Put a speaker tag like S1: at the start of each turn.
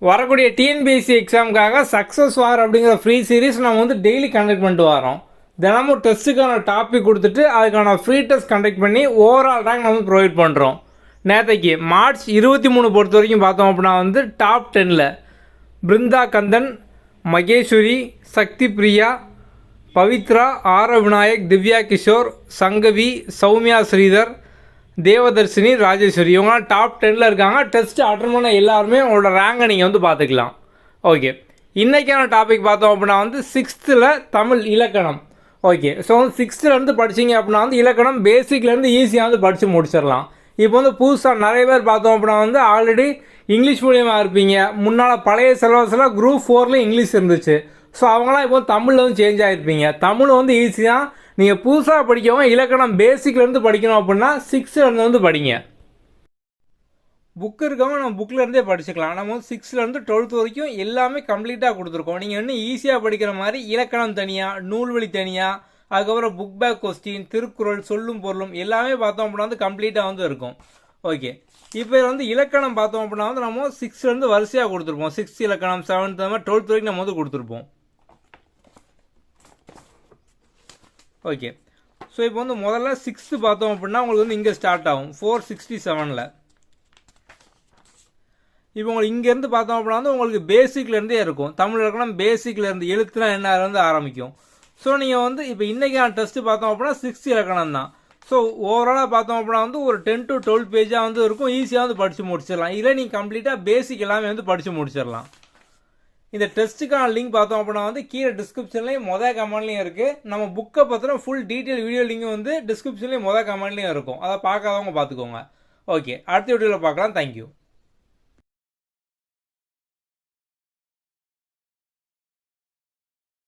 S1: வரக்கூடிய TNPSC எக்ஸாமுக்காக success வார் அப்படிங்கிற free series நம்ம வந்து டெய்லி கண்டக்ட் பண்ணிட்டு வரோம். தினமும் டெஸ்ட்டுக்கான டாபிக் கொடுத்துட்டு அதுக்கான ஃப்ரீ டெஸ்ட் கண்டக்ட் பண்ணி ஓவரால் ரேங்க் நம்ம ப்ரொவைட் பண்ணுறோம். நேற்றைக்கு மார்ச் 23 பொறுத்த வரைக்கும் பார்த்தோம் அப்படின்னா வந்து டாப் 10ல் பிருந்தா கந்தன், மகேஸ்வரி, சக்தி பிரியா, பவித்ரா, ஆரவ் விநாயக், திவ்யா கிஷோர், சங்கவி, சௌமியா ஸ்ரீதர், தேவதர்ஷினி, ராஜேஸ்வரி இவங்களாம் டாப் 10ல் இருக்காங்க. டெஸ்ட்டு அட்டன் பண்ண எல்லாருமே உங்களோட ரேங்கை நீங்கள் வந்து பார்த்துக்கலாம். ஓகே, இன்றைக்கான டாபிக் பார்த்தோம் அப்படின்னா வந்து 6th தமிழ் இலக்கணம். ஓகே, ஸோ வந்து 6th படிச்சிங்க அப்படின்னா வந்து இலக்கணம் பேசிக்லேருந்து ஈஸியாக வந்து படித்து முடிச்சிடலாம். இப்போ வந்து புதுசாக நிறைய பேர் பார்த்தோம் அப்படின்னா வந்து ஆல்ரெடி இங்கிலீஷ் மீடியமாக இருப்பீங்க. முன்னால் பழைய சிலபஸில் குரூப் 4ல் இங்கிலீஷ் இருந்துச்சு. ஸோ அவங்களாம் இப்போ தமிழில் வந்து சேஞ்ச் ஆகிருப்பீங்க. தமிழ் வந்து ஈஸியாக நீங்கள் புதுசாக படிக்கவங்க இலக்கணம் பேசிக்லேருந்து படிக்கணும் அப்படின்னா 6th வந்து படிங்க. புக்கு இருக்கவங்க நம்ம புக்கிலேருந்தே படிச்சுக்கலாம். நம்ம வந்து 6th 12th வரைக்கும் எல்லாமே கம்ப்ளீட்டாக கொடுத்துருக்கோம். நீங்கள் இன்னும் ஈஸியாக படிக்கிற மாதிரி இலக்கணம் தனியாக, நூல்வழி தனியாக, அதுக்கப்புறம் புக் பேக் கொஸ்டின், திருக்குறள், சொல்லும் பொருளும் எல்லாமே பார்த்தோம் அப்படின்னா வந்து கம்ப்ளீட்டாக வந்து இருக்கும். ஓகே, இப்போ வந்து இலக்கணம் பார்த்தோம் அப்படின்னா வந்து நம்ம 6th வரிசையாக கொடுத்துருப்போம். 6th இலக்கணம், 7th அந்த மாதிரி 12th வரைக்கும் நம்ம வந்து கொடுத்துருப்போம். ஓகே, ஸோ இப்போ வந்து முதல்ல 6th பார்த்தோம் அப்படின்னா உங்களுக்கு வந்து இங்கே ஸ்டார்ட் ஆகும் 467. இப்போ உங்களுக்கு இங்கேருந்து பார்த்தோம் அப்படின்னா வந்து உங்களுக்கு பேசிக்லேருந்தே இருக்கும். தமிழ் இலக்கணம் பேசிக்லேருந்து எழுத்துலாம் என்ன ஆரம்பிக்கும். ஸோ நீங்கள் வந்து இப்போ இன்றைக்கான டெஸ்ட்டு பார்த்தோம் அப்படின்னா 6th இலக்கணம் தான். ஸோ ஓவராலாக பார்த்தோம் அப்படின்னா வந்து ஒரு 10 to 12 பேஜாக வந்து இருக்கும். ஈஸியாக வந்து படித்து முடிச்சிடலாம். இல்லை நீங்கள் கம்ப்ளீட்டாக பேசிக் எல்லாமே வந்து படித்து முடிச்சிடலாம். இந்த டெஸ்ட்டுக்கான லிங்க் பார்த்தோம் அப்படின்னா வந்து கீழே டிஸ்கிரிப்ஷன்லேயும் கமெண்ட்லேயும் இருக்குது. நம்ம புக்கை பற்றின ஃபுல் டீட்டெயில் வீடியோ லிங்க் வந்து டிஸ்கிரிப்ஷன்லேயும் கமெண்ட்லேயும் இருக்கும். அதை பார்க்காதவங்க பார்த்துக்கோங்க. ஓகே, அடுத்த வீடியோவில் பார்க்கலாம். தேங்க்யூ.